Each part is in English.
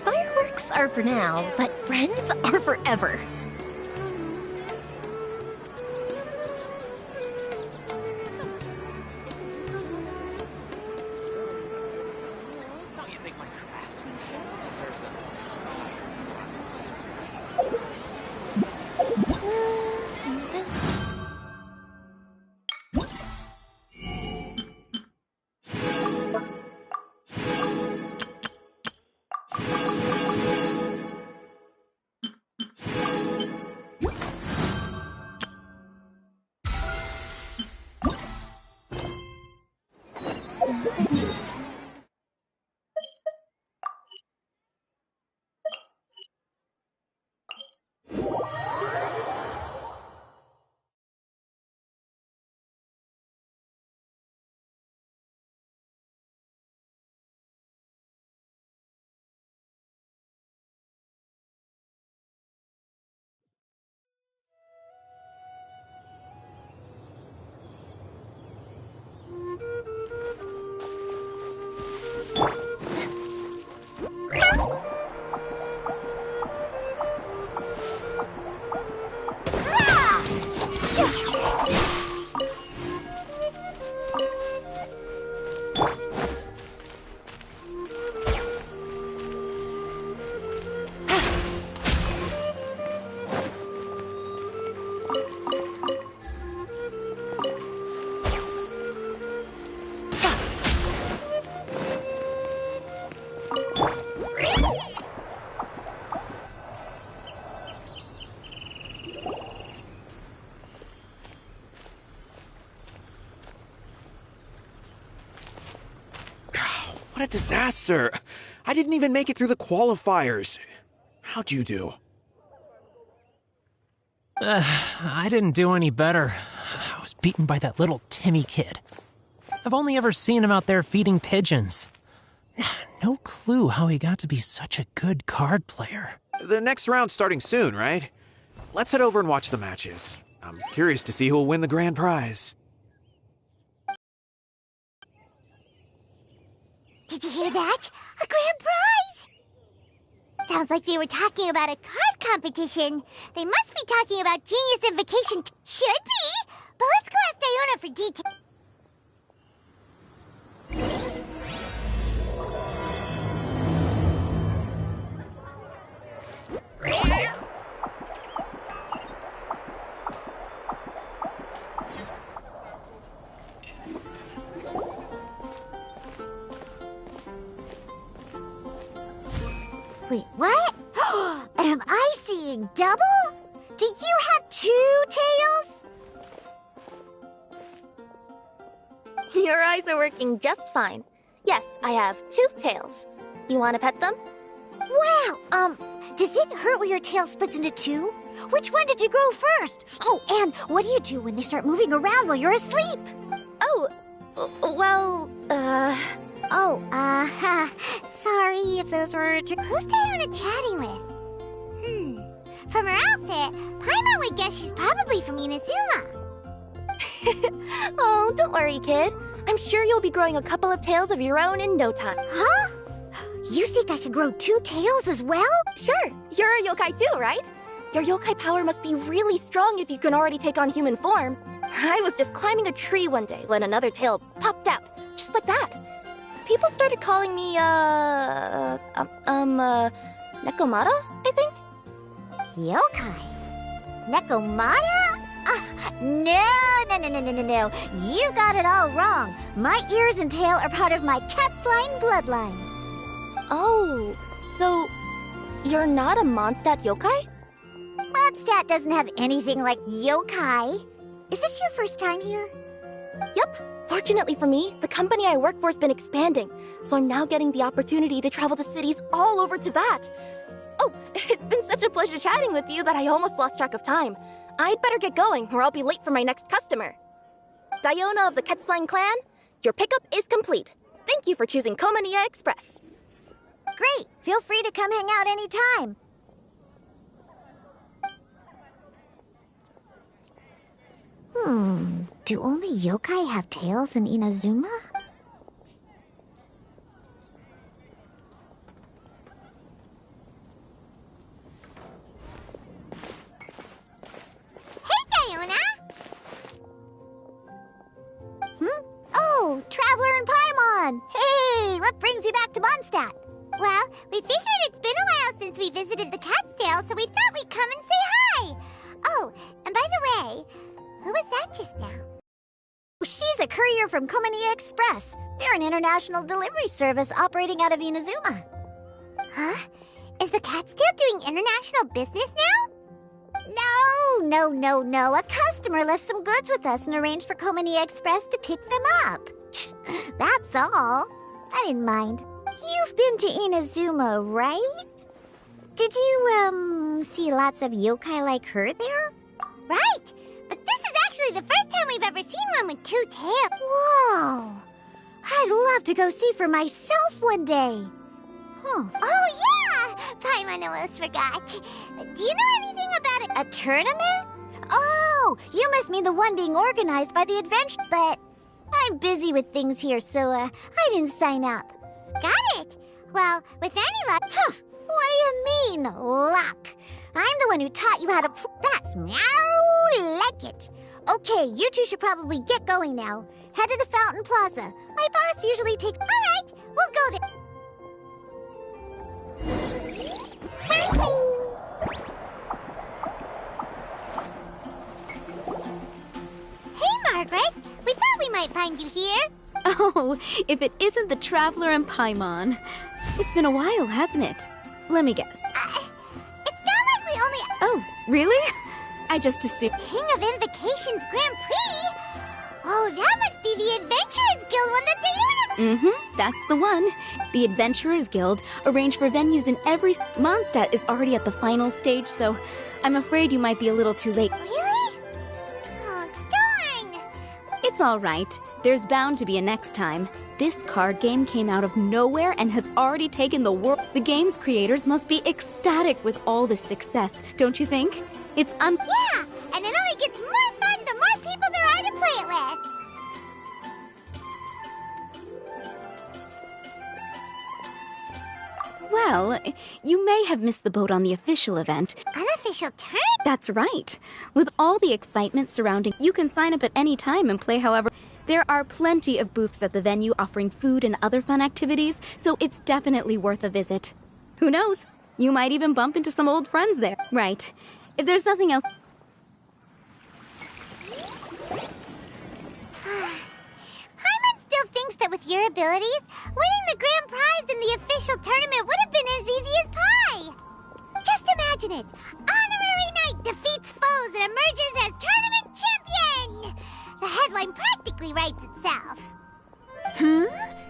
Fireworks are for now, but friends are forever. What a disaster! I didn't even make it through the qualifiers. How'd you do? I didn't do any better. I was beaten by that little Timmy kid. I've only ever seen him out there feeding pigeons. No clue how he got to be such a good card player. The next round's starting soon, right? Let's head over and watch the matches. I'm curious to see who'll win the grand prize. Did you hear that? A grand prize! Sounds like they were talking about a card competition. They must be talking about Genius Invocation. Should be! But let's go ask Diona for details. Wait, what? Am I seeing double? Do you have 2 tails? Your eyes are working just fine. Yes, I have 2 tails. You want to pet them? Wow, does it hurt when your tail splits into 2? Which one did you grow first? Oh, and what do you do when they start moving around while you're asleep? Oh, well, sorry if those were... Who's Diona chatting with? From her outfit, Paimon would guess she's probably from Inazuma. Oh, don't worry, kid. I'm sure you'll be growing a couple of tails of your own in no time. Huh? You think I could grow 2 tails as well? Sure, you're a yokai too, right? Your yokai power must be really strong if you can already take on human form. I was just climbing a tree one day when another tail popped out, just like that. People started calling me, Nekomata, I think? Yokai? Nekomata? No. You got it all wrong. My ears and tail are part of my cat's line bloodline. Oh, so you're not a Mondstadt yokai? Mondstadt doesn't have anything like yokai. Is this your first time here? Yep, Fortunately for me, the company I work for has been expanding, so I'm now getting the opportunity to travel to cities all over Teyvat. Oh, it's been such a pleasure chatting with you that I almost lost track of time. I'd better get going, or I'll be late for my next customer. Diona of the Quetzline clan, your pickup is complete. Thank you for choosing Komania Express. Great! Feel free to come hang out anytime. Do only yokai have tails in Inazuma? Hey, Diona! Oh, Traveler and Paimon! Hey, what brings you back to Mondstadt? Well, we figured it's been a while since we visited the Cat's Tail, so we thought we'd come and say hi! Oh, and by the way, who was that just now? She's a courier from Komania Express. They're an international delivery service operating out of Inazuma. Huh? Is the Cat's Tail doing international business now? No. A customer left some goods with us and arranged for Komania Express to pick them up. That's all. I didn't mind. You've been to Inazuma, right? Did you, see lots of yokai like her there? Right! But this is actually the first time we've ever seen one with two tails. Whoa! I'd love to go see for myself one day. Oh, yeah! Paimon almost forgot. Do you know anything about a tournament? Oh, you must mean the one being organized by the adventure. But I'm busy with things here, so, I didn't sign up. Got it. Well, with any luck... Huh. What do you mean, luck? I'm the one who taught you how to That's meow like it. Okay, you two should probably get going now. Head to the Fountain Plaza. My boss usually takes... All right, we'll go there. Hey, Margaret. We thought we might find you here. Oh, if it isn't the Traveler and Paimon. It's been a while, hasn't it? Let me guess. It's not like we only... Oh, really? I just assumed... King of Invocations Grand Prix? Oh, that must be the Adventurers Guild one that Diona... that's the one. The Adventurers Guild arranged for venues in every... Mondstadt is already at the final stage, so I'm afraid you might be a little too late. Really? Oh, darn! It's all right. There's bound to be a next time. This card game came out of nowhere and has already taken the world. The game's creators must be ecstatic with all this success, don't you think? It's Yeah, and it only gets more fun the more people there are to play it with. Well, you may have missed the boat on the official event. Unofficial turn? That's right. With all the excitement surrounding, you can sign up at any time and play however. There are plenty of booths at the venue offering food and other fun activities, so it's definitely worth a visit. Who knows? You might even bump into some old friends there. Right. If there's nothing else... Paimon still thinks that with your abilities, winning the grand prize in the official tournament would have been as easy as pie. Just imagine it. Honorary Knight defeats foes and emerges as tournament champion. The headline practically writes itself.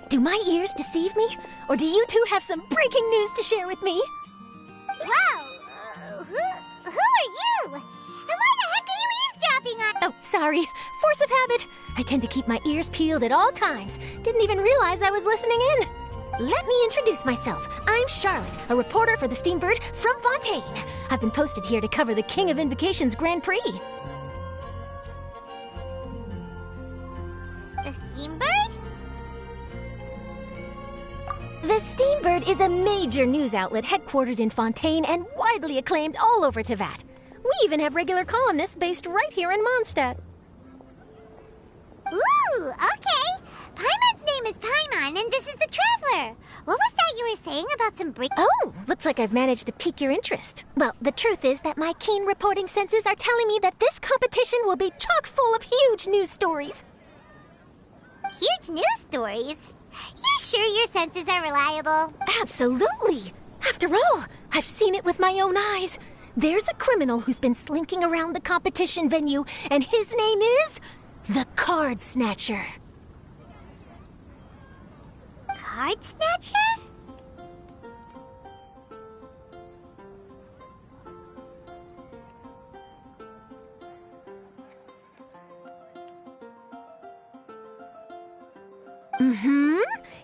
Do my ears deceive me? Or do you two have some breaking news to share with me? Whoa! Who are you? And why the heck are you eavesdropping on? Oh, sorry. Force of habit. I tend to keep my ears peeled at all times. Didn't even realize I was listening in. Let me introduce myself. I'm Charlotte, a reporter for the Steambird from Fontaine. I've been posted here to cover the King of Invocations Grand Prix. The Steambird? The Steambird is a major news outlet headquartered in Fontaine and widely acclaimed all over Teyvat. We even have regular columnists based right here in Mondstadt. Ooh, okay. Paimon's name is Paimon, and this is the Traveler. What was that you were saying about some break? Oh, looks like I've managed to pique your interest. Well, the truth is that my keen reporting senses are telling me that this competition will be chock full of huge news stories. Huge news stories? You sure your senses are reliable? Absolutely. After all, I've seen it with my own eyes. There's a criminal who's been slinking around the competition venue, and his name is the Card Snatcher. card snatcher?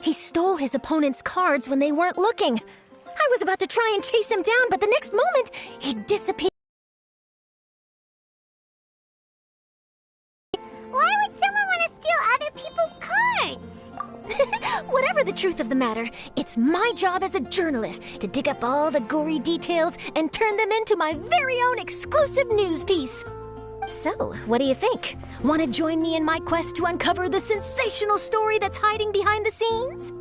He stole his opponent's cards when they weren't looking. I was about to try and chase him down, but the next moment, he disappeared. Why would someone want to steal other people's cards? Whatever the truth of the matter, it's my job as a journalist to dig up all the gory details and turn them into my very own exclusive news piece. So, what do you think? Want to join me in my quest to uncover the sensational story that's hiding behind the scenes?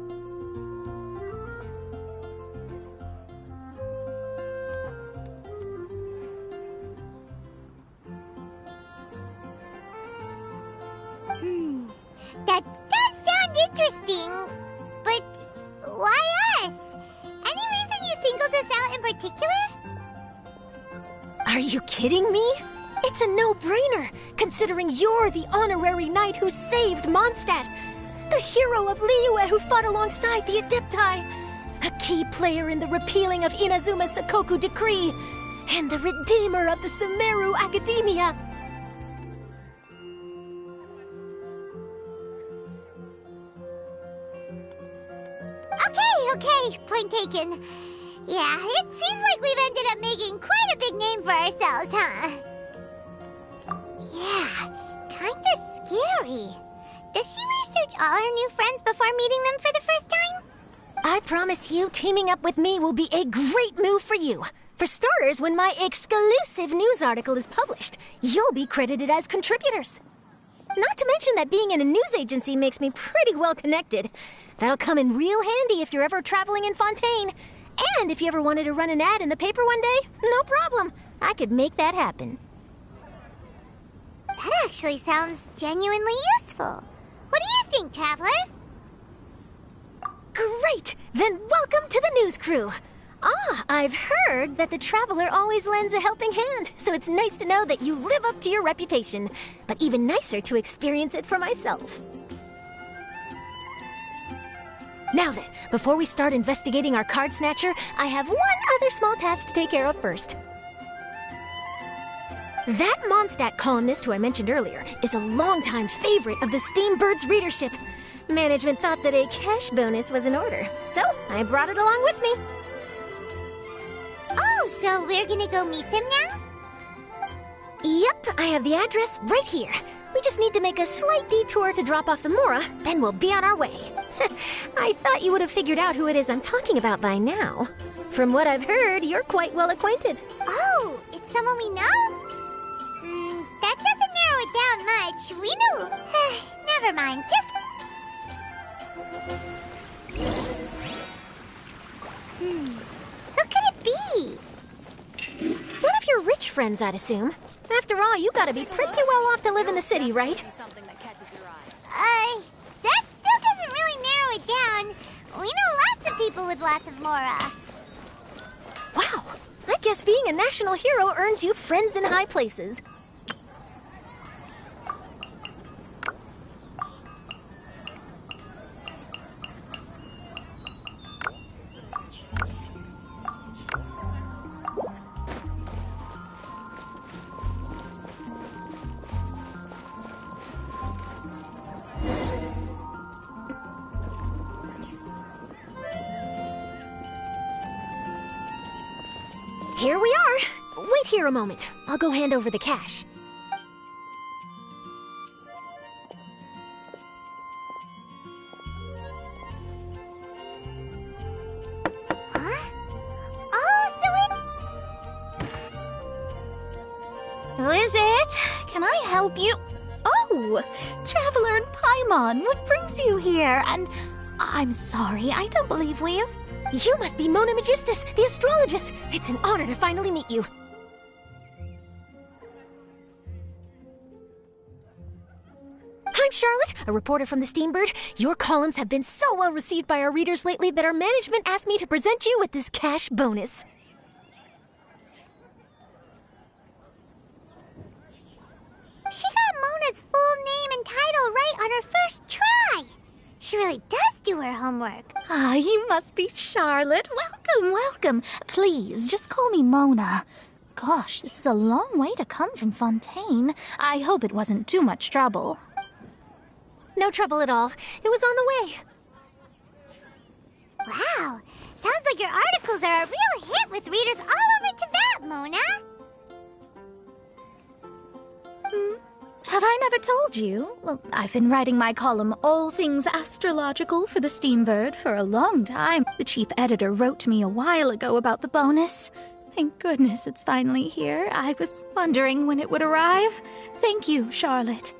That does sound interesting, but why us? Any reason you singled us out in particular? Are you kidding me? It's a no-brainer, considering you're the honorary knight who saved Mondstadt, the hero of Liyue who fought alongside the Adepti, a key player in the repealing of Inazuma's Sakoku Decree, and the redeemer of the Sumeru Academia. Okay, point taken. Yeah, it seems like we've ended up making quite a big name for ourselves, huh? Yeah, kinda scary. Does she research all her new friends before meeting them for the first time? I promise you, teaming up with me will be a great move for you. For starters, when my exclusive news article is published, you'll be credited as contributors. Not to mention that being in a news agency makes me pretty well connected. That'll come in real handy if you're ever traveling in Fontaine. And if you ever wanted to run an ad in the paper one day, no problem. I could make that happen. That actually sounds genuinely useful. What do you think, Traveler? Great! Then welcome to the news crew. I've heard that the Traveler always lends a helping hand, so it's nice to know that you live up to your reputation. But even nicer to experience it for myself. Now then, before we start investigating our card snatcher, I have one other small task to take care of first. That Mondstadt columnist who I mentioned earlier is a longtime favorite of the Steambird's readership. Management thought that a cash bonus was in order, so I brought it along with me. Oh, so we're gonna go meet them now? Yep, I have the address right here. We just need to make a slight detour to drop off the Mora, then we'll be on our way. I thought you would have figured out who it is I'm talking about by now. From what I've heard, you're quite well acquainted. Oh, it's someone we know? That doesn't narrow it down much. We knew. Never mind, Who could it be? One of your rich friends, I'd assume. After all, you gotta be pretty well off to live in the city, right? That still doesn't really narrow it down. We know lots of people with lots of Mora. Wow, I guess being a national hero earns you friends in high places. Here we are. Wait here a moment. I'll go hand over the cash. Huh? Oh, Who is it? Can I help you? Oh, Traveler and Paimon, what brings you here? And I'm sorry, I don't believe we've... You must be Mona Magistus, the astrologist. It's an honor to finally meet you. I'm Charlotte, a reporter from the Steambird. Your columns have been so well received by our readers lately that our management asked me to present you with this cash bonus. She got Mona's full name and title right on her first try. She really does do her homework. Ah, you must be Charlotte. Welcome, welcome. Please, just call me Mona. Gosh, this is a long way to come from Fontaine. I hope it wasn't too much trouble. No trouble at all. It was on the way. Wow, sounds like your articles are a real hit with readers all over Tibet, Mona. Have I never told you? Well, I've been writing my column, All Things Astrological, for the Steambird for a long time. The chief editor wrote to me a while ago about the bonus. Thank goodness it's finally here. I was wondering when it would arrive. Thank you, Charlotte.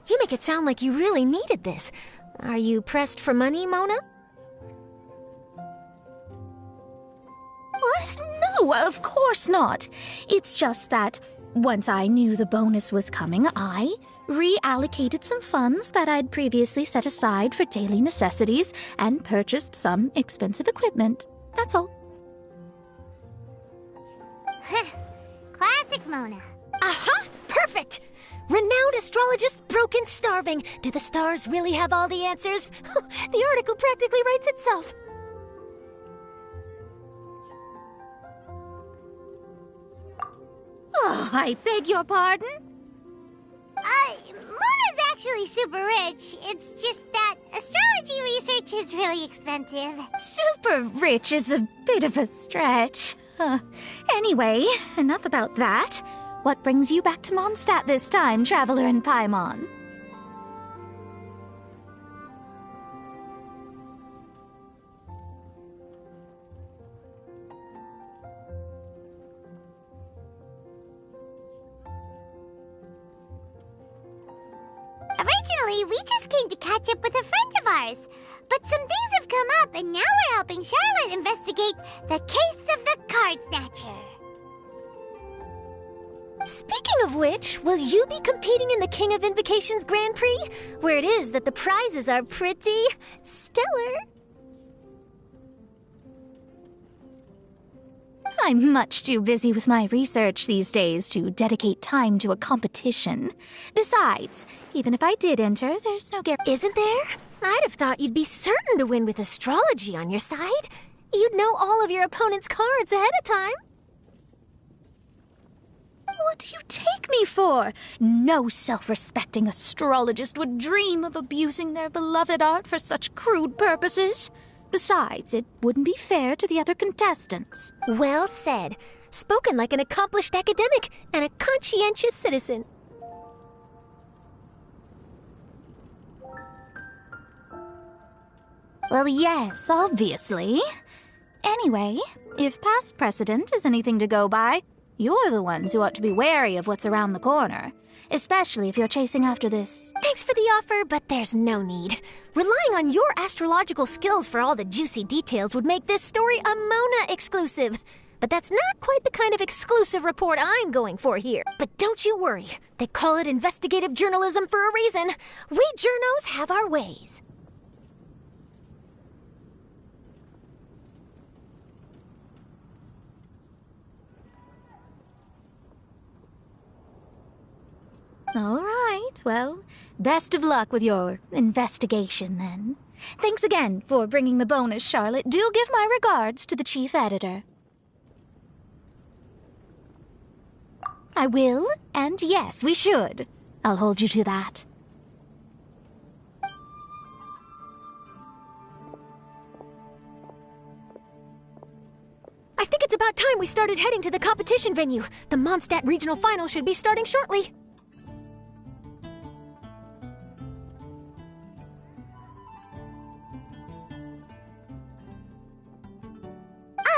You make it sound like you really needed this. Are you pressed for money, Mona? What? No, of course not. It's just that once I knew the bonus was coming, I reallocated some funds that I'd previously set aside for daily necessities and purchased some expensive equipment. That's all. Classic Mona. Aha! Perfect! Renowned astrologist broken starving. Do the stars really have all the answers? The article practically writes itself. Oh, I beg your pardon? Mona's actually super rich. It's just that astrology research is really expensive. Super rich is a bit of a stretch. Anyway, enough about that. What brings you back to Mondstadt this time, Traveler in Paimon? Originally, we just came to catch up with a friend of ours. But some things have come up, and now we're helping Charlotte investigate the case of the Card Snatcher. Speaking of which, will you be competing in the King of Invocations Grand Prix? Where it is that the prizes are pretty stellar. I'm much too busy with my research these days to dedicate time to a competition. Besides, even if I did enter, there's no guarantee. Isn't there? I'd have thought you'd be certain to win with astrology on your side. You'd know all of your opponent's cards ahead of time. What do you take me for? No self-respecting astrologist would dream of abusing their beloved art for such crude purposes. Besides, it wouldn't be fair to the other contestants. Well said. Spoken like an accomplished academic and a conscientious citizen. Well, yes, obviously. Anyway, if past precedent is anything to go by, you're the ones who ought to be wary of what's around the corner, especially if you're chasing after this. Thanks for the offer, but there's no need. Relying on your astrological skills for all the juicy details would make this story a Mona exclusive. But that's not quite the kind of exclusive report I'm going for here. But don't you worry. They call it investigative journalism for a reason. We journos have our ways. All right, well, best of luck with your investigation, then. Thanks again for bringing the bonus, Charlotte. Do give my regards to the chief editor. I will, and yes, we should. I'll hold you to that. I think it's about time we started heading to the competition venue. The Mondstadt Regional Final should be starting shortly.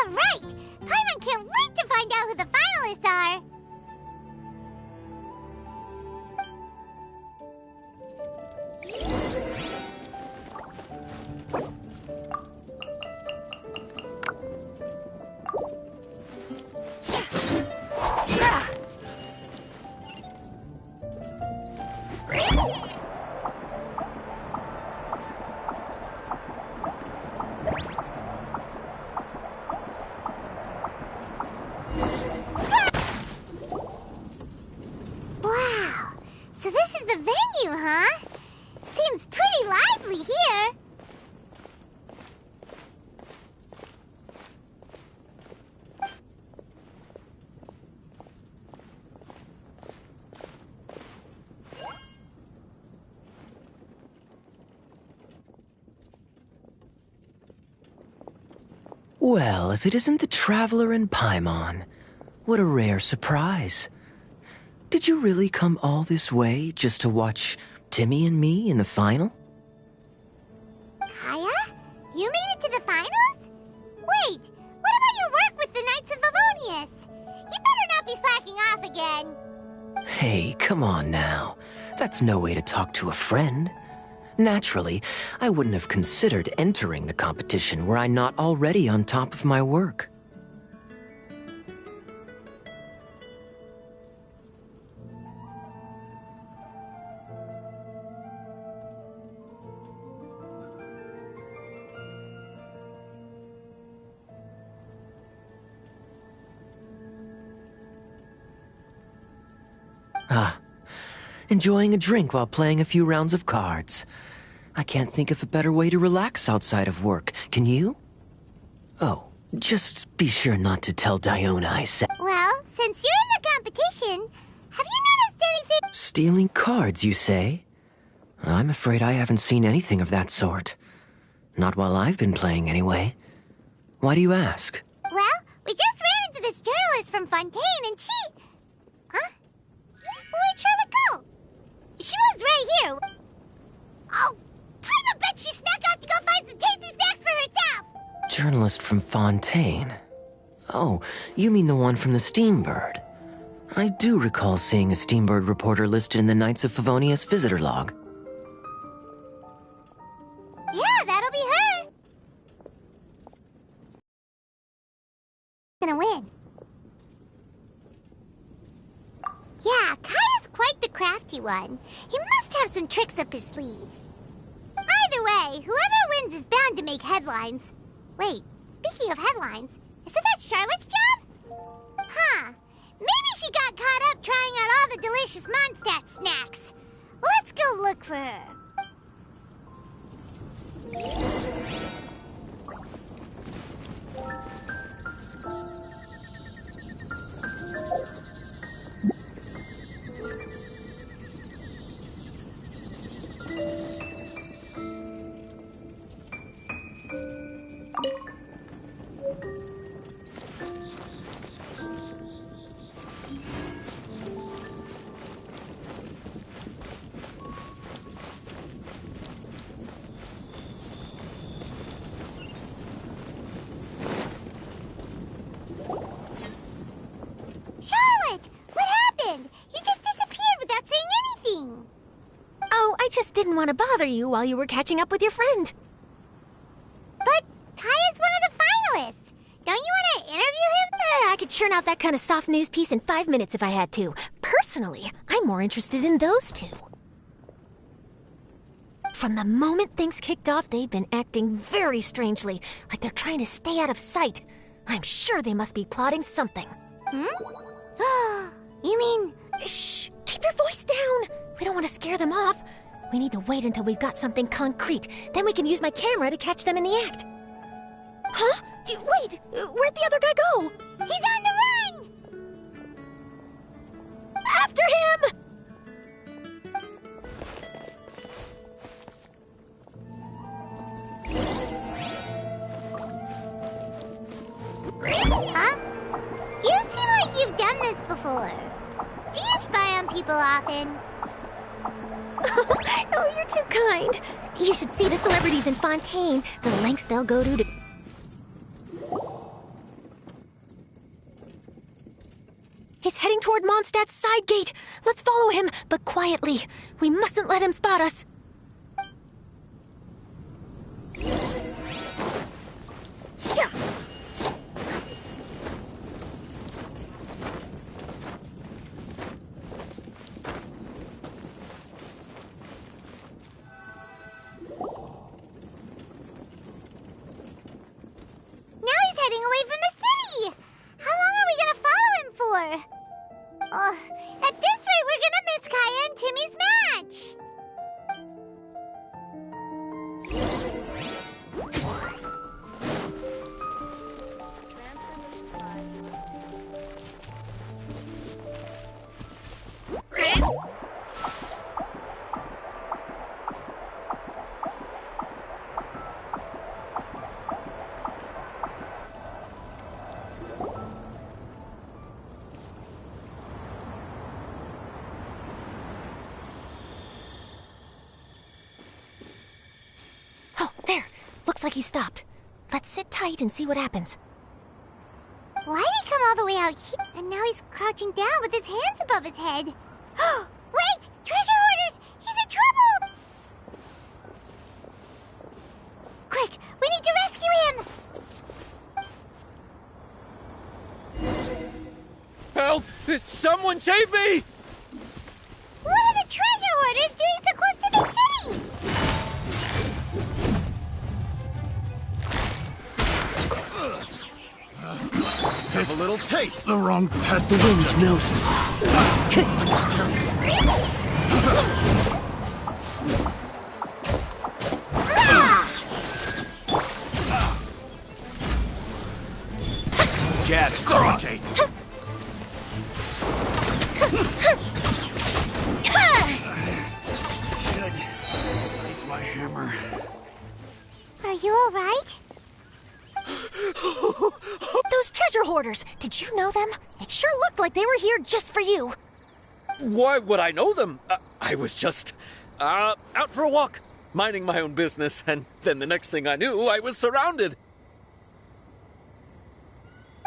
All right! Paimon can't wait to find out who the finalists are! Wow, so this is the venue, huh? Seems pretty lively here. Well, if it isn't the Traveler and Paimon, what a rare surprise. Did you really come all this way just to watch Timmy and me in the final? Kaya? You made it to the finals? Wait, what about your work with the Knights of Favonius? You better not be slacking off again. Hey, come on now. That's no way to talk to a friend. Naturally, I wouldn't have considered entering the competition were I not already on top of my work. Enjoying a drink while playing a few rounds of cards. I can't think of a better way to relax outside of work, can you? Oh, just be sure not to tell Diona I said. Well, since you're in the competition, have you noticed anything? Stealing cards, you say? I'm afraid I haven't seen anything of that sort. Not while I've been playing, anyway. Why do you ask? Well, we just ran into this journalist from Fontaine and she... Huh? Where'd Charlotte go? She was right here. Oh, I bet she snuck out to go find some tasty snacks for herself. Journalist from Fontaine. Oh, you mean the one from the Steambird. I do recall seeing a Steambird reporter listed in the Knights of Favonius visitor log. Yeah, that'll be her. Gonna win. Yeah, Kaya's quite the crafty one. He must have some tricks up his sleeve. Either way, whoever wins is bound to make headlines. Wait, speaking of headlines, isn't that Charlotte's job? Huh. Maybe she got caught up trying out all the delicious Mondstadt snacks. Let's go look for her. Charlotte! What happened? You just disappeared without saying anything. Oh, I just didn't want to bother you while you were catching up with your friend. But Kaya's one of the finalists. Don't you want to interview him? I could churn out that kind of soft news piece in 5 minutes if I had to. Personally, I'm more interested in those two. From the moment things kicked off, they've been acting very strangely, like they're trying to stay out of sight. I'm sure they must be plotting something. You mean... Shh! Keep your voice down! We don't want to scare them off. We need to wait until we've got something concrete. Then we can use my camera to catch them in the act. Huh? Wait! Where'd the other guy go? He's on the run! After him! Huh? You seem like you've done this before. Do you spy on people often? Oh, you're too kind. You should see the celebrities in Fontaine. The lengths they'll go to... He's heading toward Mondstadt's side gate. Let's follow him, but quietly. We mustn't let him spot us. Yeah. At this rate, we're gonna miss Kaya and Timmy's match! Oh, there. Looks like he stopped. Let's sit tight and see what happens. Why did he come all the way out here? And now he's crouching down with his hands above his head. Wait! Treasure hoarders! He's in trouble! Quick! We need to rescue him! Help! Someone save me! What are the treasure hoarders doing so close to the city? Have a little taste. The wrong pet. The wind knows me. Get it, Crockett. Should place my hammer. Are you alright? Those treasure hoarders, did you know them? It sure looked like they were here just for you. Why would I know them? I was just out for a walk, minding my own business, and then the next thing I knew, I was surrounded.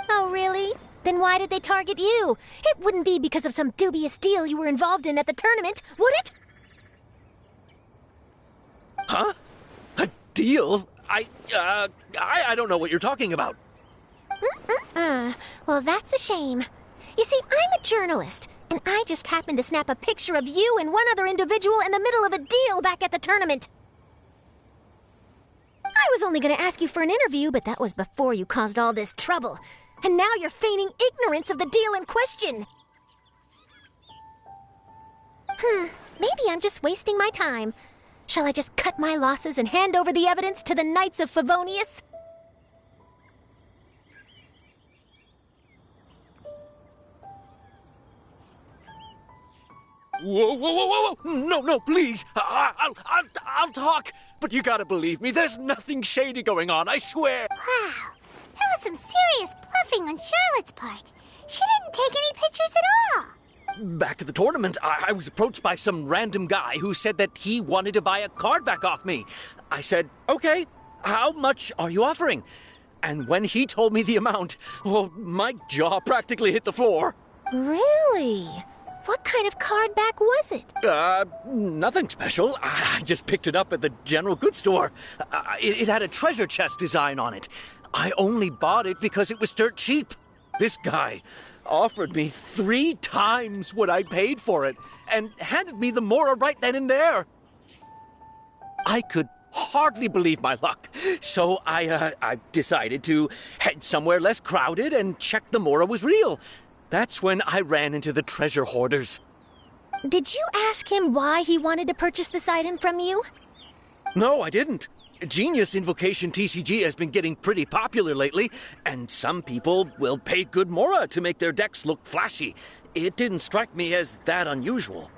Oh, really? Then why did they target you? It wouldn't be because of some dubious deal you were involved in at the tournament, would it? Huh? A deal? I don't know what you're talking about. Well, that's a shame. You see, I'm a journalist, and I just happened to snap a picture of you and one other individual in the middle of a deal back at the tournament. I was only going to ask you for an interview, but that was before you caused all this trouble. And now you're feigning ignorance of the deal in question. Maybe I'm just wasting my time. Shall I just cut my losses and hand over the evidence to the Knights of Favonius? Whoa! No, please. I'll talk. But you gotta believe me, there's nothing shady going on, I swear. Wow. That was some serious bluffing on Charlotte's part. She didn't take any pictures at all. Back at the tournament, I was approached by some random guy who said that he wanted to buy a card back off me. I said, okay, how much are you offering? And when he told me the amount, well, my jaw practically hit the floor. Really? What kind of card back was it? Nothing special. I just picked it up at the general goods store. It had a treasure chest design on it. I only bought it because it was dirt cheap. This guy offered me 3 times what I paid for it and handed me the Mora right then and there. I could hardly believe my luck, so I decided to head somewhere less crowded and check the Mora was real. That's when I ran into the treasure hoarders. Did you ask him why he wanted to purchase this item from you? No, I didn't. Genius Invocation TCG has been getting pretty popular lately, and some people will pay good Mora to make their decks look flashy. It didn't strike me as that unusual.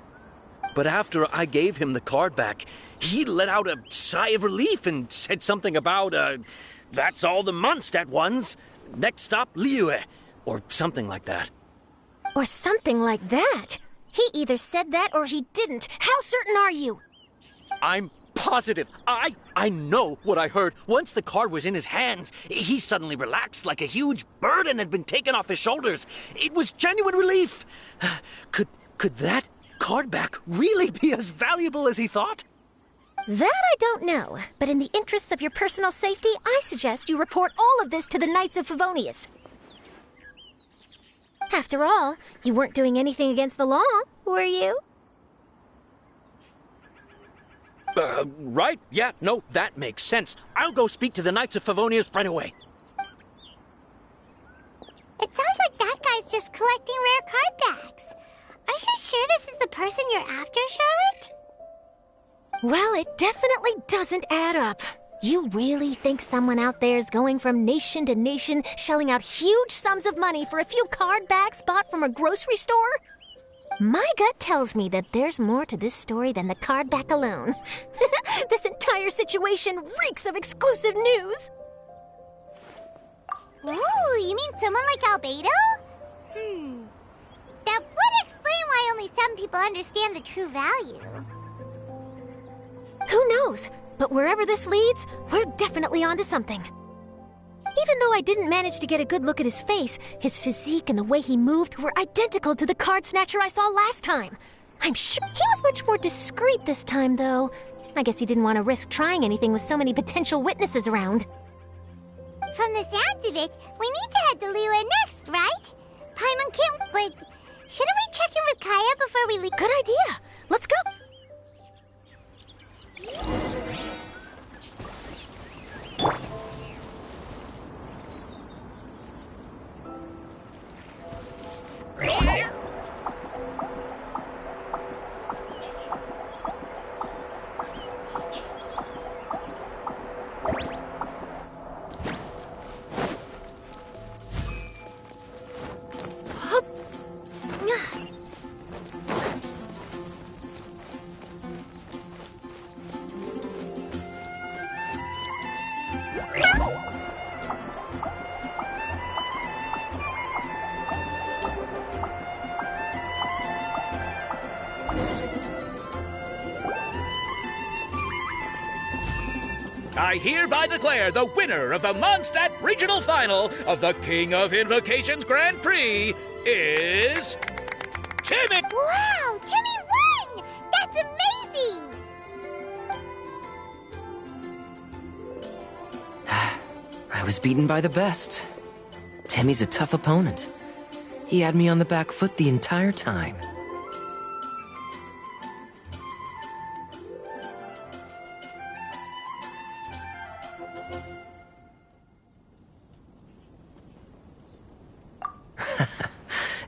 But after I gave him the card back, he let out a sigh of relief and said something about, that's all the Mondstadt ones. Next stop, Liyue, or something like that. Or something like that? He either said that or he didn't. How certain are you? I'm positive. I know what I heard. Once the card was in his hands, he suddenly relaxed like a huge burden had been taken off his shoulders. It was genuine relief. Could that card back really be as valuable as he thought? That I don't know, but in the interests of your personal safety, I suggest you report all of this to the Knights of Favonius. After all, you weren't doing anything against the law, were you? Right. Yeah, no, that makes sense. I'll go speak to the Knights of Favonius right away. It sounds like that guy's just collecting rare card backs. I sure this is the person you're after, Charlotte? Well, it definitely doesn't add up. You really think someone out there is going from nation to nation, shelling out huge sums of money for a few card bags bought from a grocery store? My gut tells me that there's more to this story than the card back alone. This entire situation reeks of exclusive news. Ooh, you mean someone like Albedo? That would explain why only some people understand the true value. Who knows? But wherever this leads, we're definitely onto something. Even though I didn't manage to get a good look at his face, his physique and the way he moved were identical to the card snatcher I saw last time. I'm sure he was much more discreet this time, though. I guess he didn't want to risk trying anything with so many potential witnesses around. From the sounds of it, we need to head to Liyue next, right? Paimon can't, but shouldn't we check in with Kaya before we leave? Good idea. Let's go. I hereby declare the winner of the Mondstadt Regional Final of the King of Invocations Grand Prix is... Timmy! Wow, Timmy won! That's amazing! I was beaten by the best. Timmy's a tough opponent. He had me on the back foot the entire time.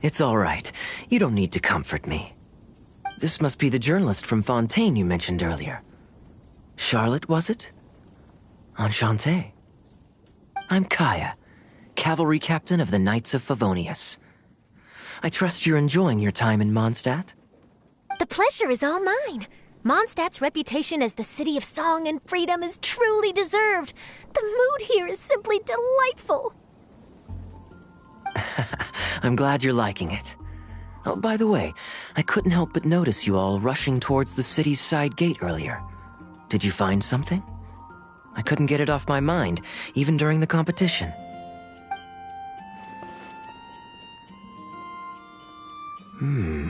It's all right. You don't need to comfort me. This must be the journalist from Fontaine you mentioned earlier. Charlotte, was it? Enchanté. I'm Kaya, cavalry captain of the Knights of Favonius. I trust you're enjoying your time in Mondstadt? The pleasure is all mine. Mondstadt's reputation as the city of song and freedom is truly deserved. The mood here is simply delightful. I'm glad you're liking it. Oh, by the way, I couldn't help but notice you all rushing towards the city's side gate earlier. Did you find something? I couldn't get it off my mind, even during the competition.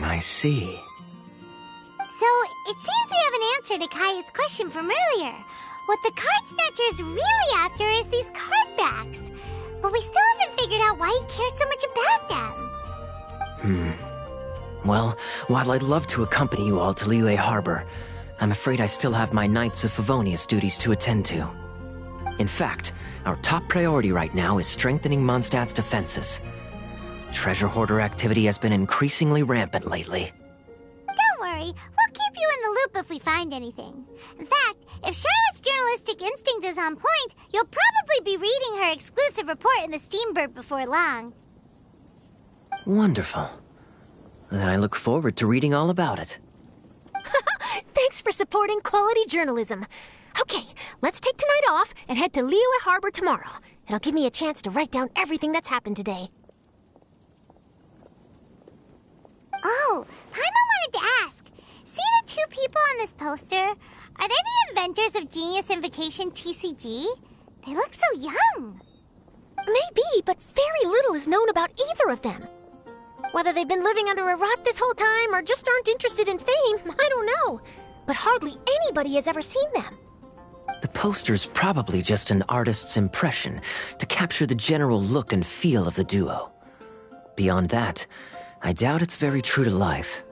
I see. So, it seems we have an answer to Kaya's question from earlier. What the card snatcher's really after is these card backs. But we still haven't figured out why he cares so much about them. Well, while I'd love to accompany you all to Liyue Harbor, I'm afraid I still have my Knights of Favonius duties to attend to. In fact, our top priority right now is strengthening Mondstadt's defenses. Treasure hoarder activity has been increasingly rampant lately. Don't worry, we'll keep you in the loop if we find anything. In fact, if Charlotte's journalistic instinct is on point, you'll probably be reading her exclusive report in the Steambird before long. Wonderful. Then I look forward to reading all about it. Thanks for supporting quality journalism. Okay, let's take tonight off and head to Liyue Harbor tomorrow. It'll give me a chance to write down everything that's happened today. Oh, Paimon wanted to ask. See the two people on this poster? Are they the inventors of Genius Invocation TCG? They look so young. Maybe, but very little is known about either of them. Whether they've been living under a rock this whole time or just aren't interested in fame, I don't know. But hardly anybody has ever seen them. The poster's probably just an artist's impression to capture the general look and feel of the duo. Beyond that, I doubt it's very true to life.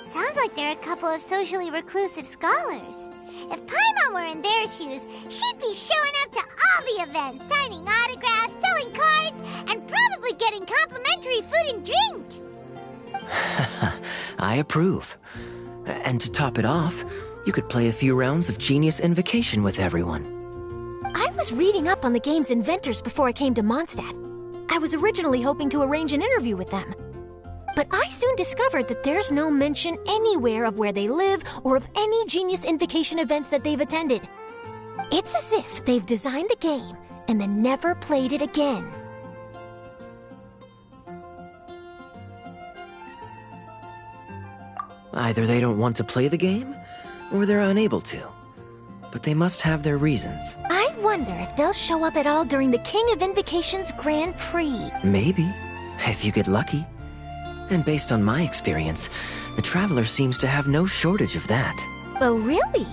Sounds like they're a couple of socially reclusive scholars. If Paimon were in their shoes, she'd be showing up to all the events, signing autographs, selling cards, and probably getting complimentary food and drink. I approve. And to top it off, you could play a few rounds of Genius Invocation with everyone. I was reading up on the game's inventors before I came to Mondstadt. I was originally hoping to arrange an interview with them. But I soon discovered that there's no mention anywhere of where they live or of any Genius Invocation events that they've attended. It's as if they've designed the game and then never played it again. Either they don't want to play the game, or they're unable to. But they must have their reasons. I wonder if they'll show up at all during the King of Invocation's Grand Prix. Maybe, if you get lucky. And based on my experience, the Traveler seems to have no shortage of that. Oh, really?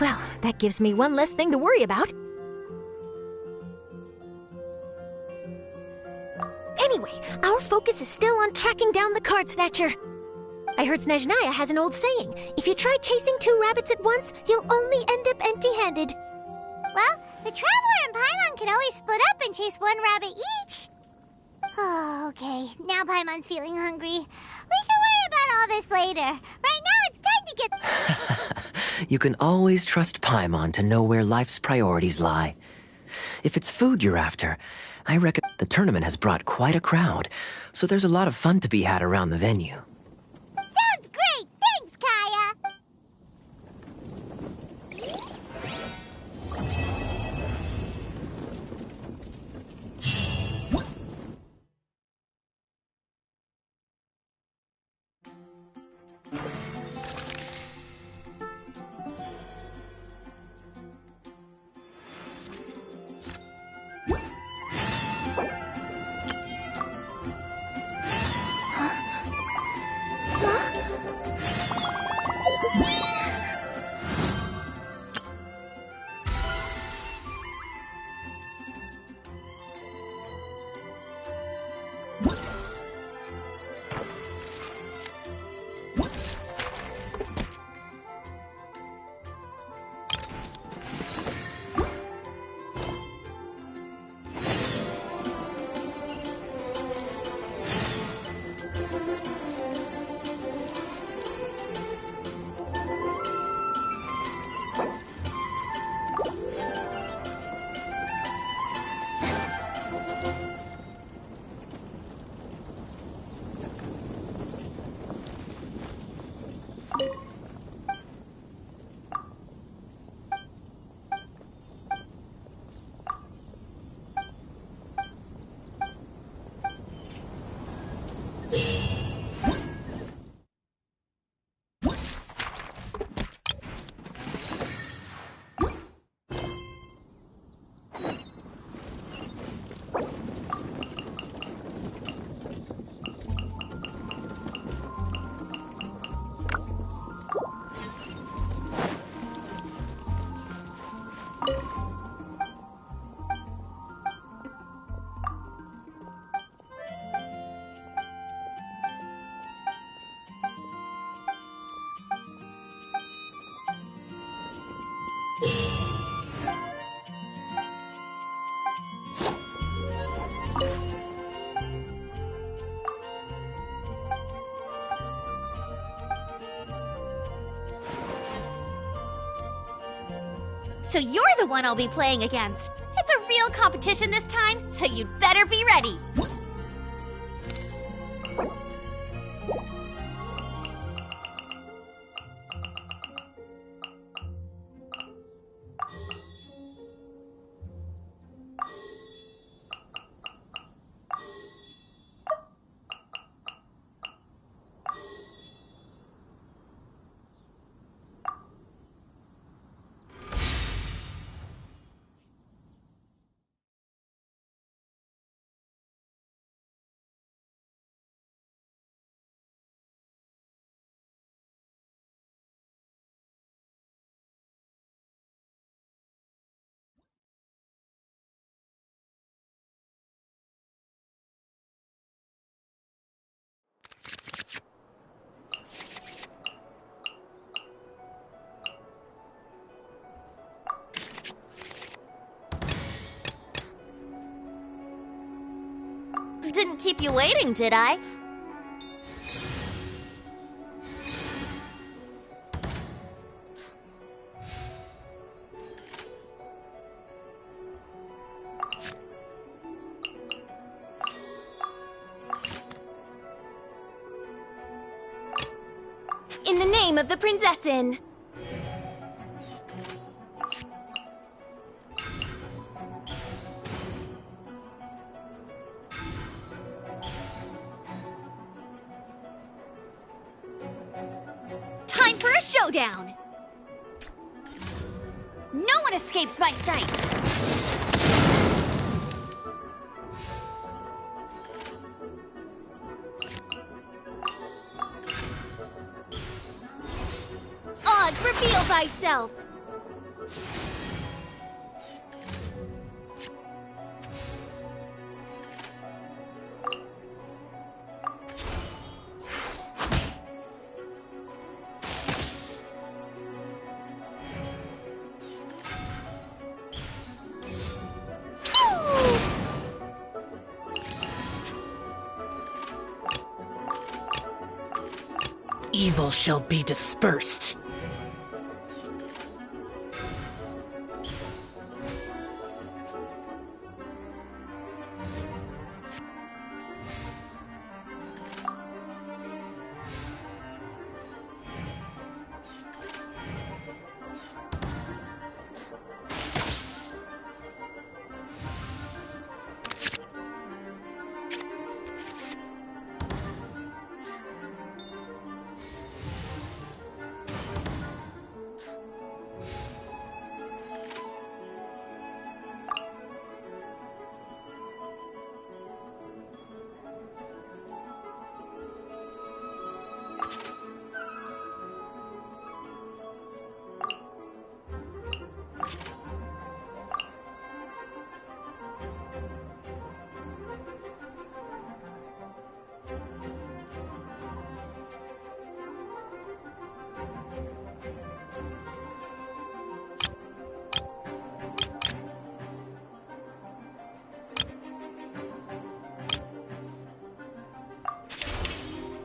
Well, that gives me one less thing to worry about. Anyway, our focus is still on tracking down the Card Snatcher. I heard Snezhnaya has an old saying. If you try chasing 2 rabbits at once, you'll only end up empty-handed. Well, the Traveler and Paimon could always split up and chase 1 rabbit each. Oh, okay. Now Paimon's feeling hungry. We can worry about all this later. Right now, it's time to get... You can always trust Paimon to know where life's priorities lie. If it's food you're after, I reckon the tournament has brought quite a crowd, so there's a lot of fun to be had around the venue. Sounds great! Thanks, Kaya! So you're the one I'll be playing against. It's a real competition this time, so you'd better be ready. Didn't keep you waiting, did I? In the name of the Prinzessin! Time for a showdown! No one escapes my sights! Oz, reveal thyself! Evil shall be dispersed.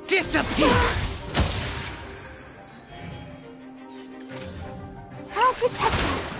Disappear! I'll protect us!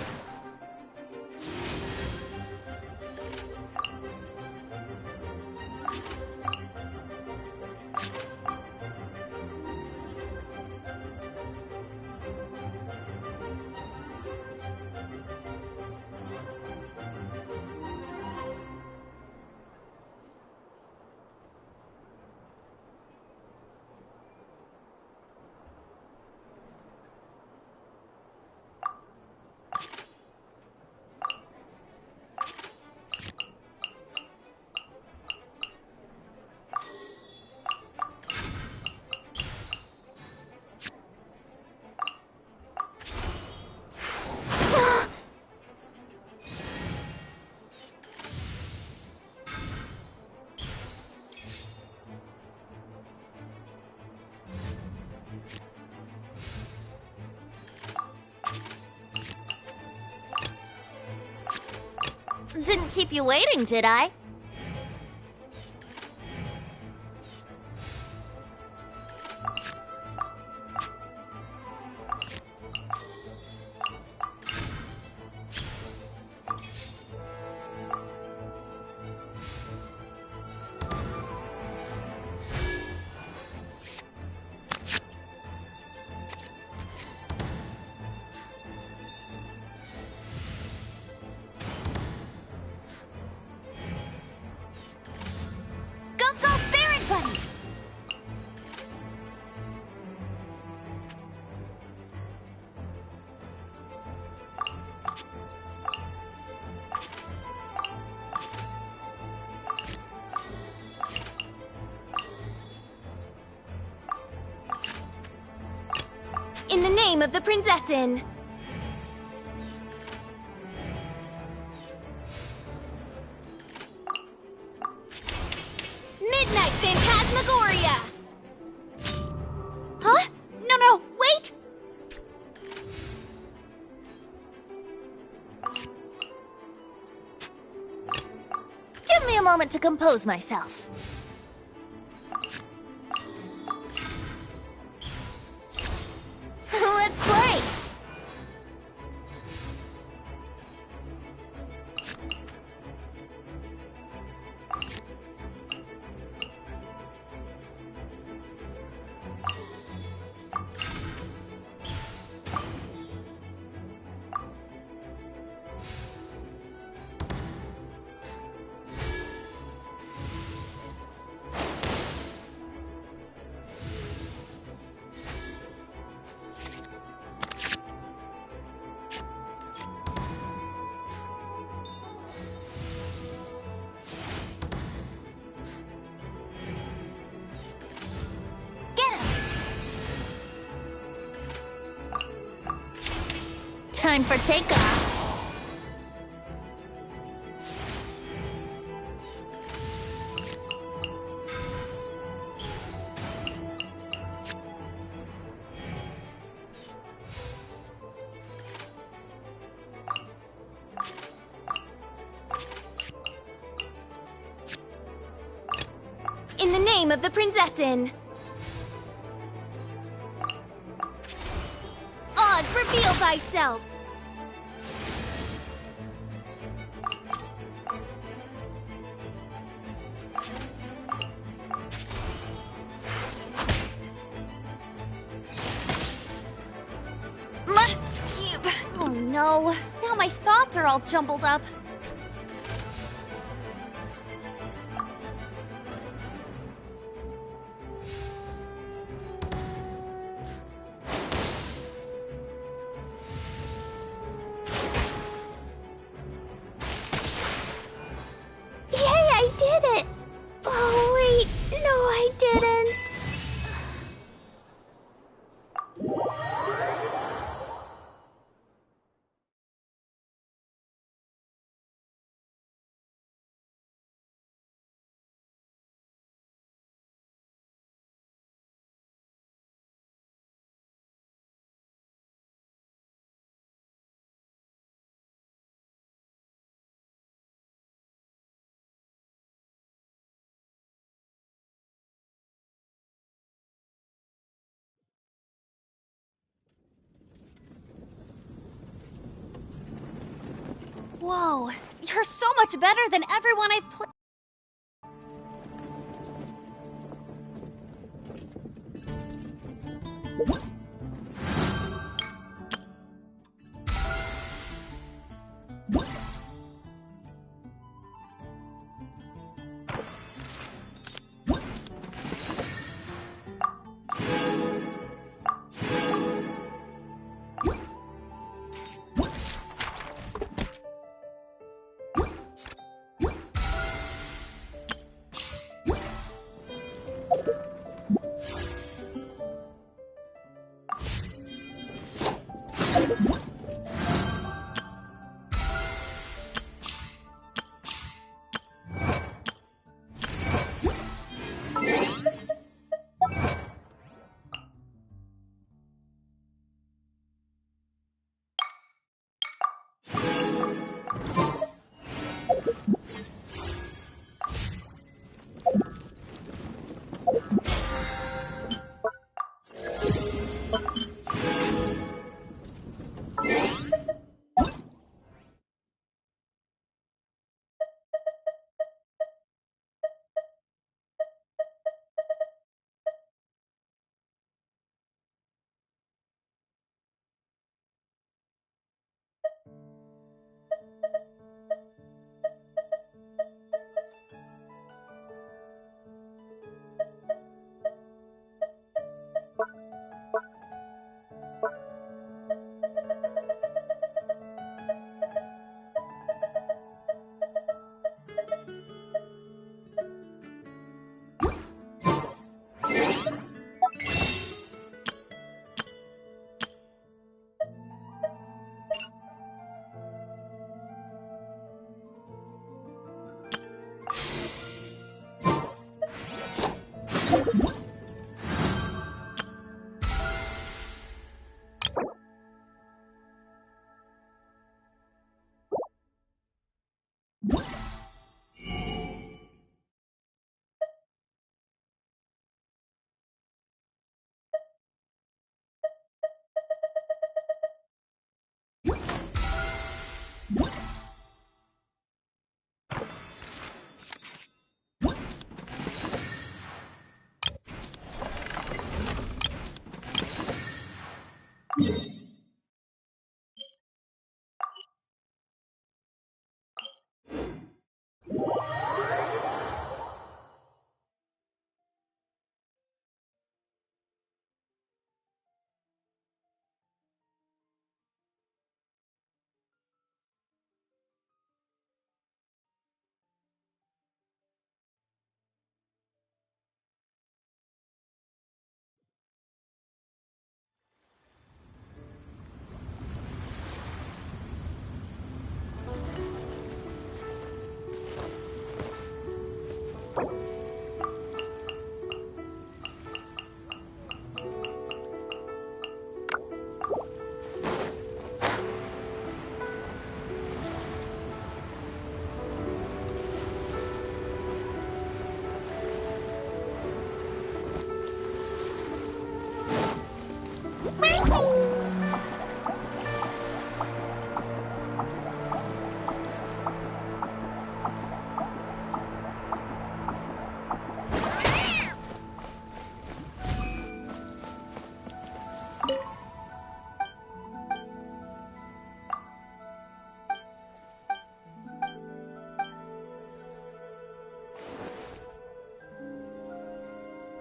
Didn't keep you waiting, did I? In the name of the Prinzessin! Midnight Phantasmagoria! Huh? No, wait! Give me a moment to compose myself. Let's play! Time for takeoff. In the name of the Prinzessin! Oz, reveal thyself! Must keep. Oh no, now my thoughts are all jumbled up. Yay, I did it! Oh, wait, no, I didn't. Whoa, you're so much better than everyone I've played.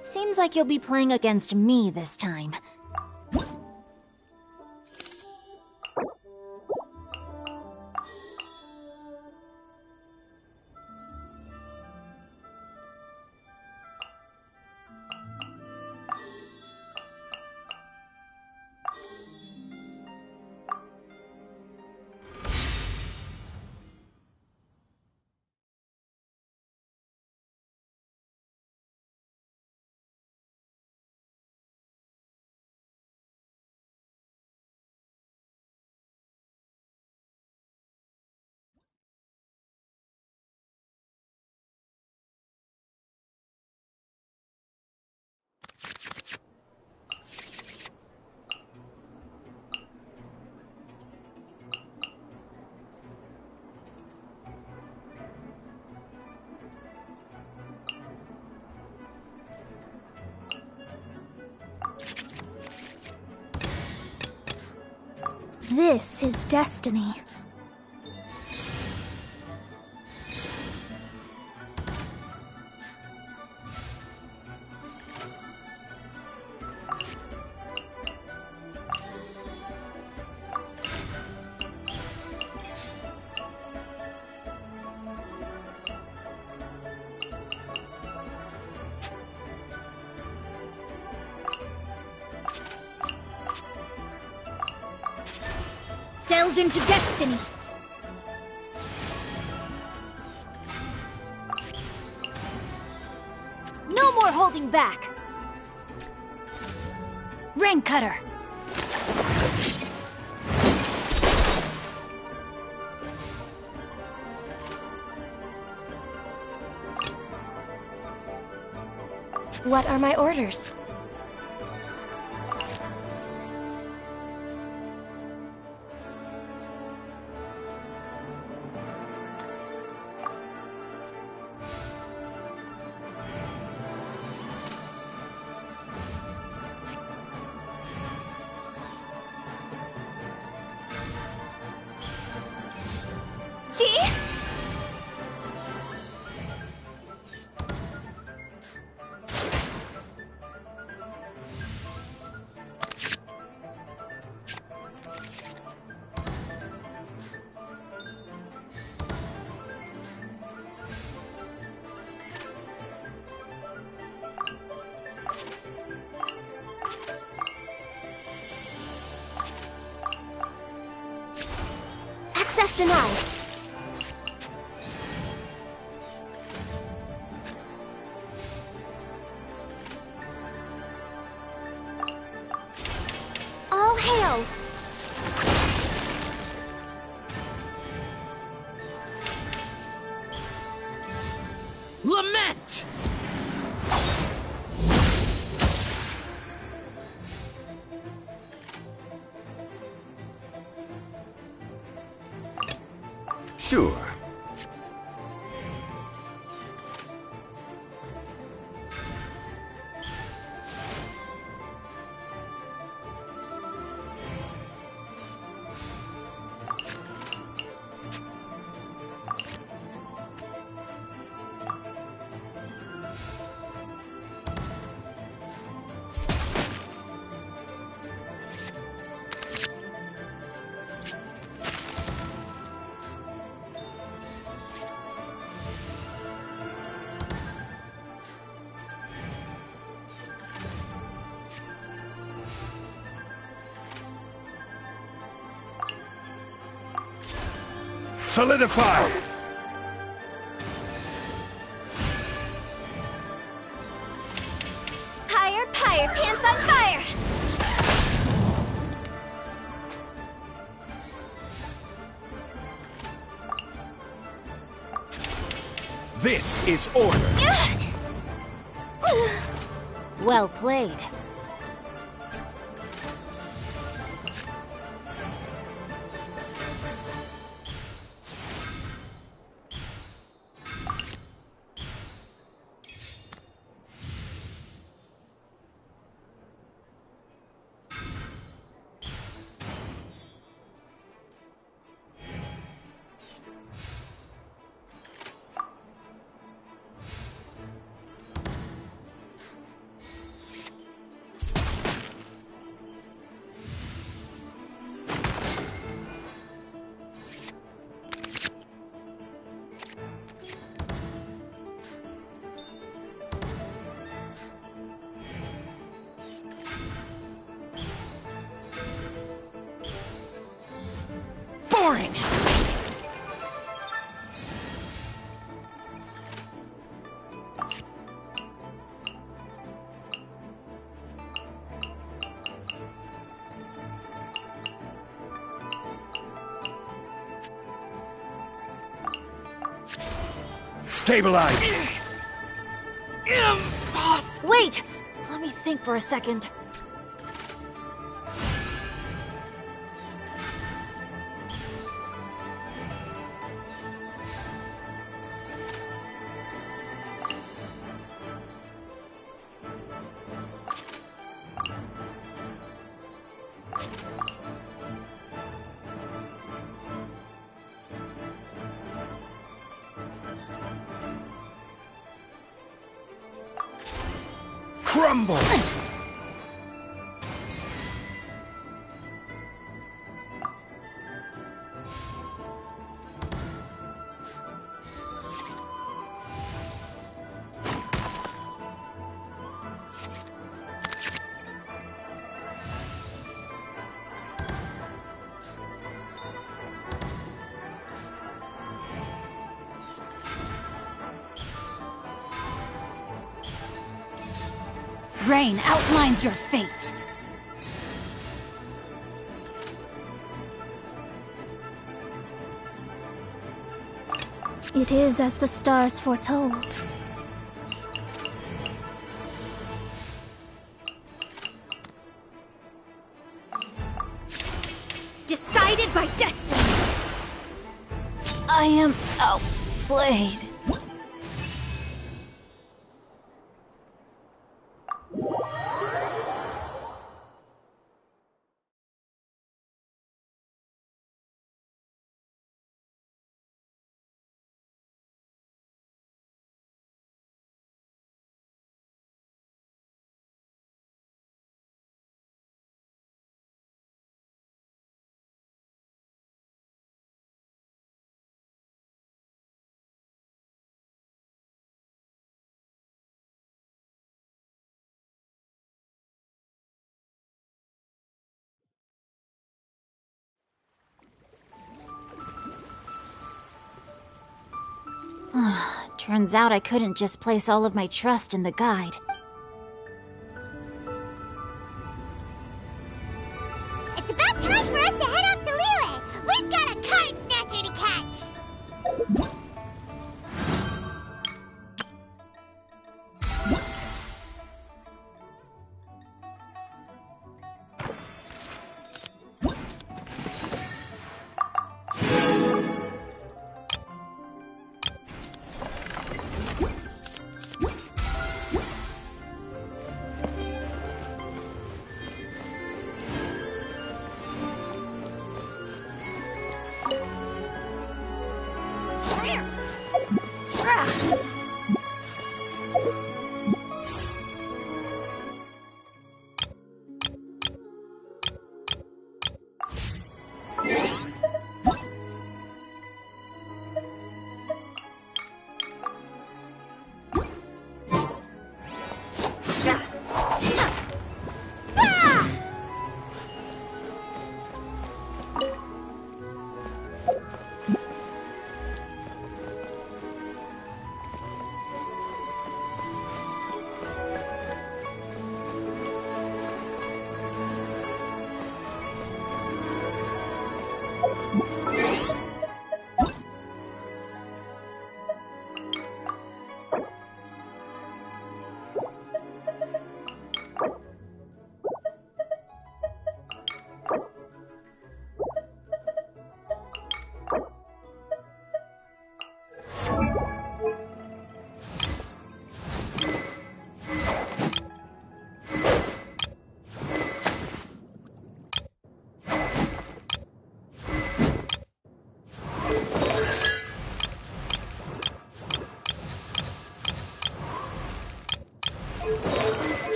Seems like you'll be playing against me this time. This is destiny. Delve into destiny. No more holding back! Rank cutter. What are my orders? Access denied. All hail. Lament! Sure. Solidify! Higher, higher, pants on fire! This is order! Well played. boring. Stabilize! Wait! Let me think for a second. Crumble! Rain outlines your fate. It is as the stars foretold. Decided by destiny. I am outplayed. Turns out I couldn't just place all of my trust in the guide. It's about time for us to head off to Liyue! We've got a card snatcher to catch!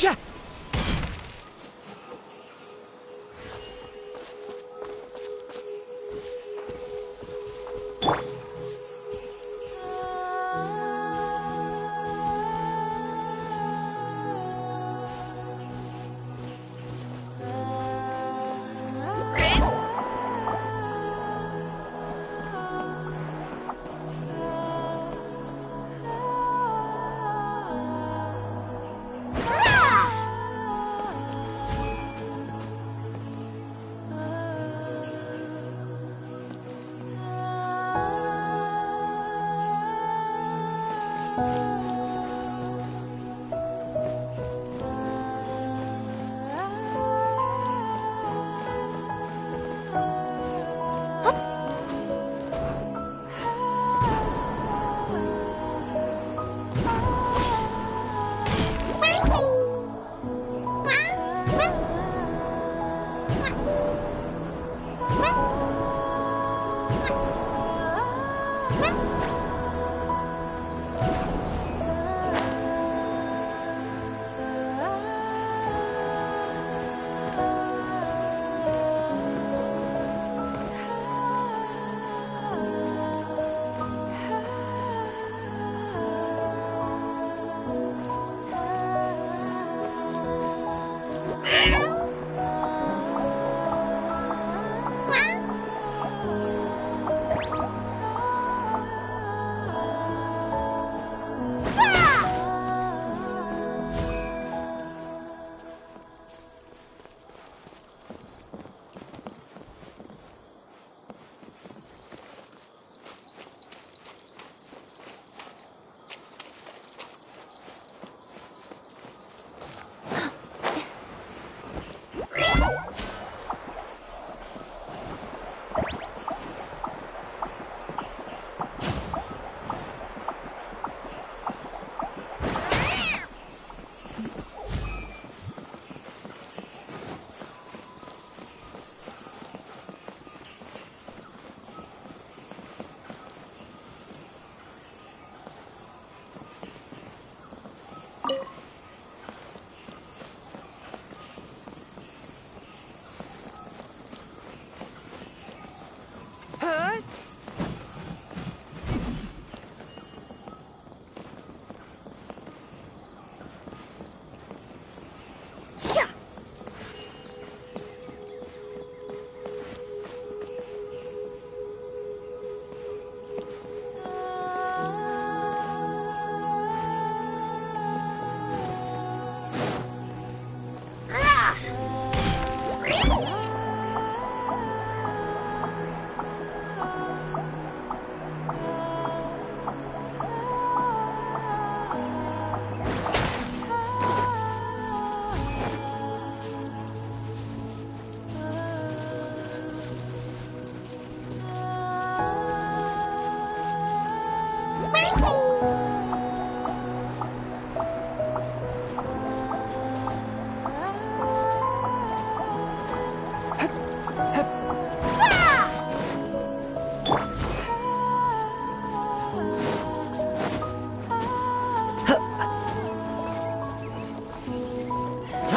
Yeah.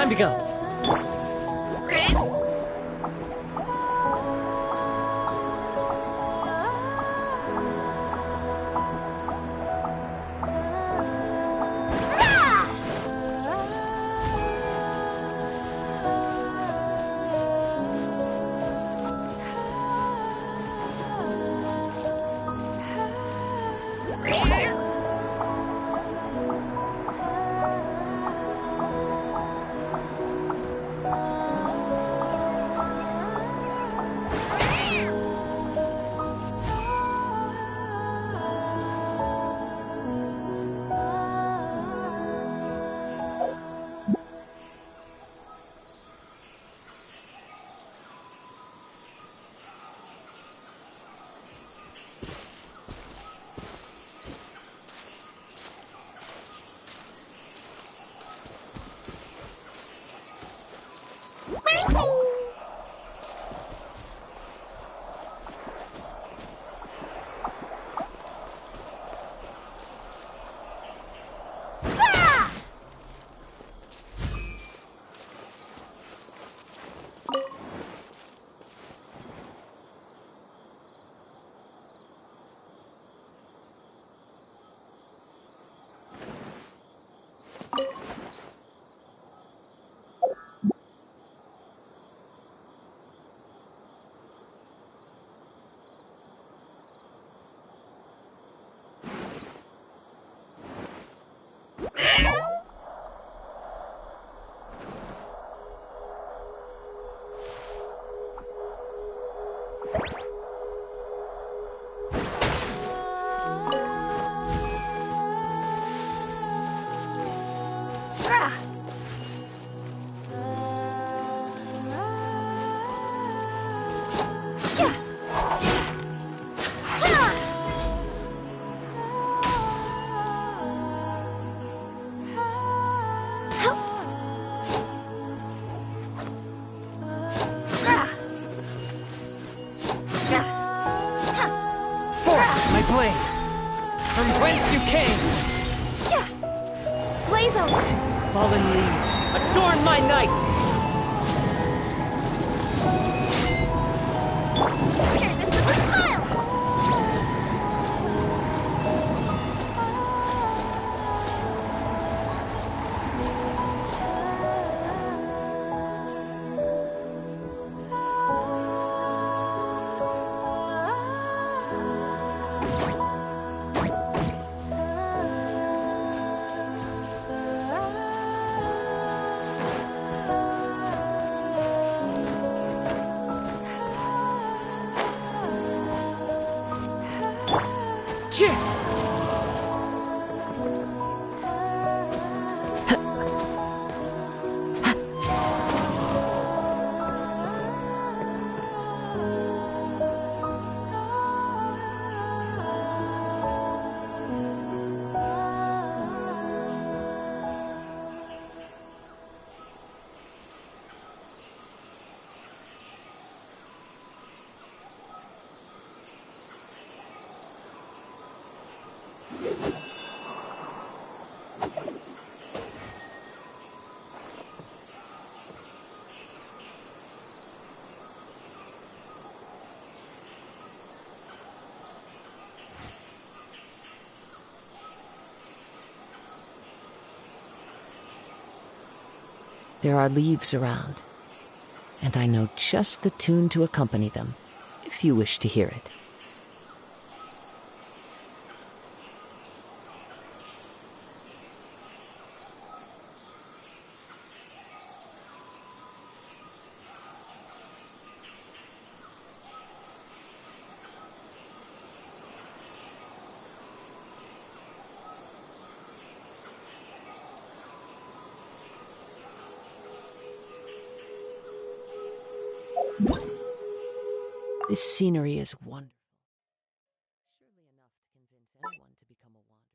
Time to go. From whence you came! Blaze over! Fallen leaves, adorn my night! Here, this is a pile! There are leaves around, and I know just the tune to accompany them, if you wish to hear it. This scenery is wonderful. Surely enough to convince anyone to become a wanderer.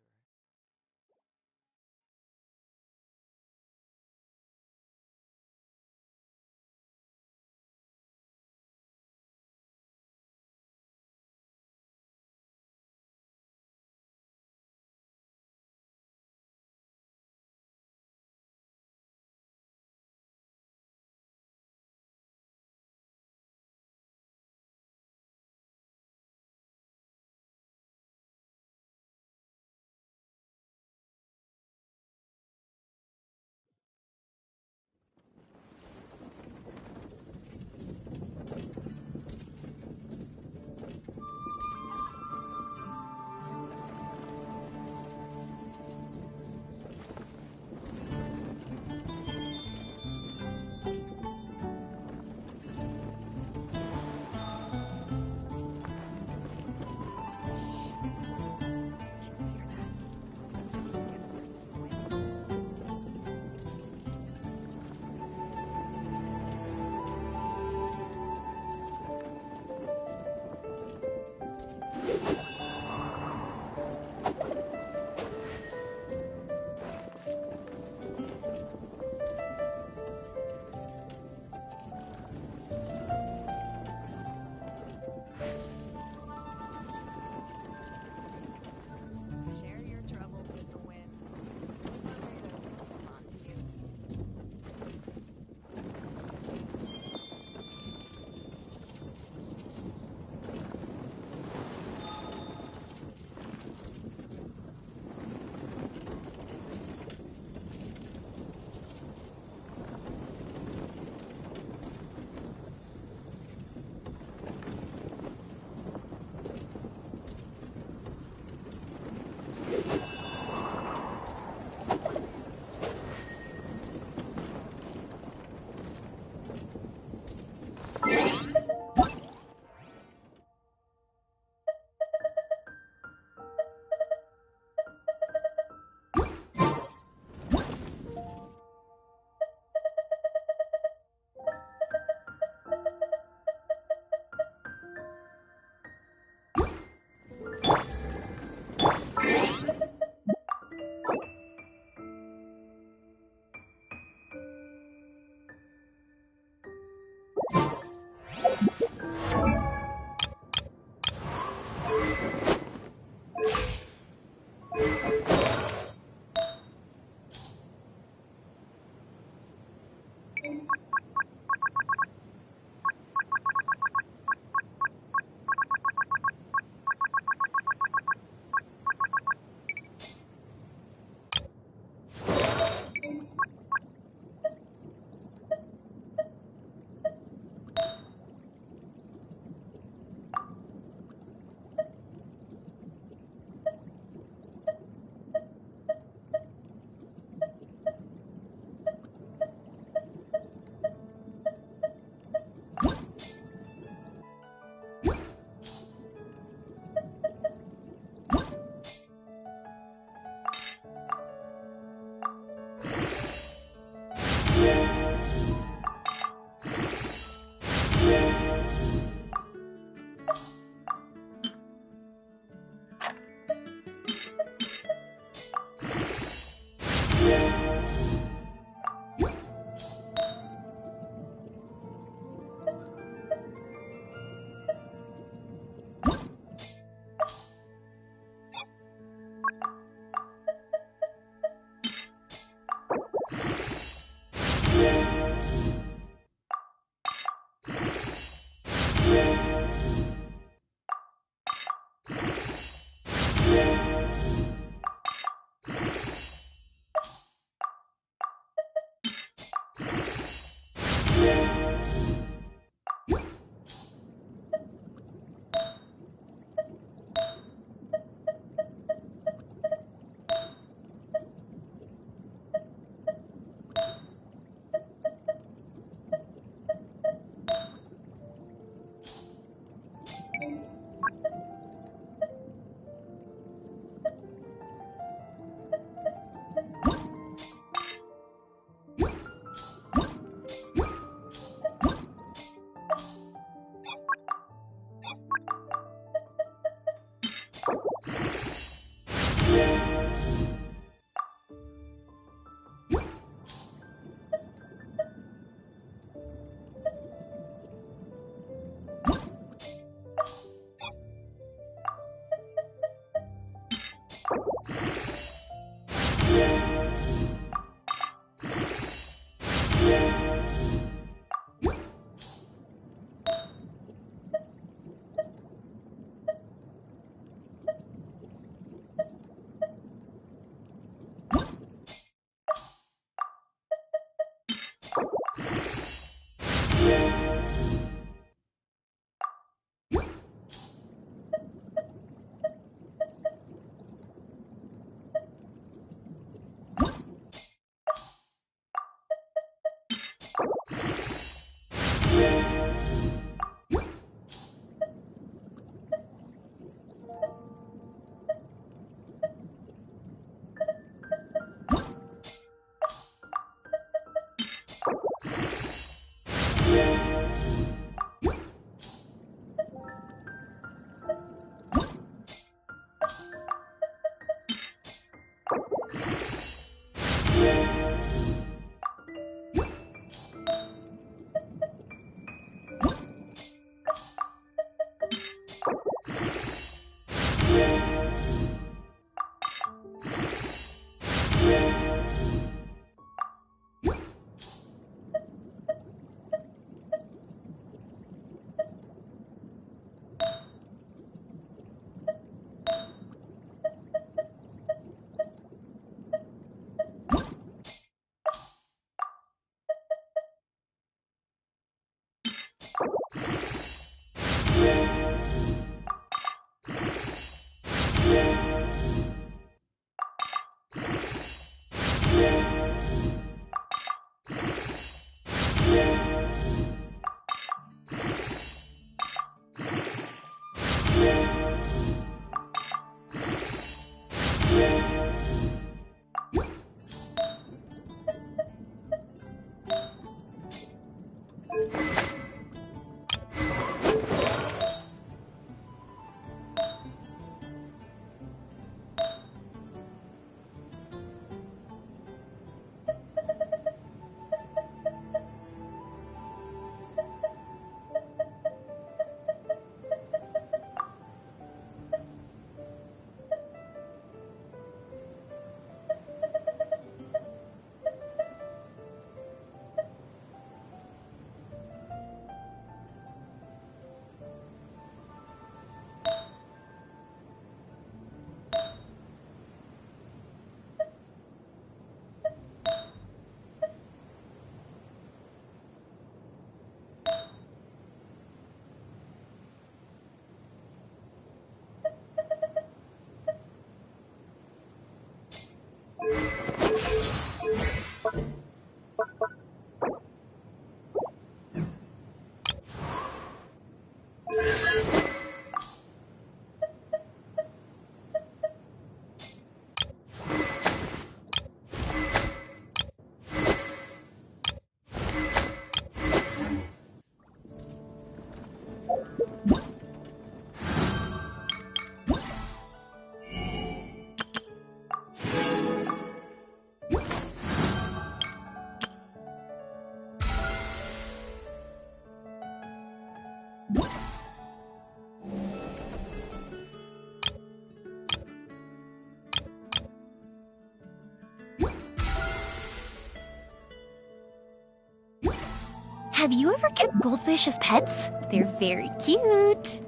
Have you ever kept goldfish as pets? They're very cute.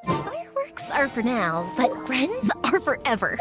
Fireworks are for now, but friends are forever.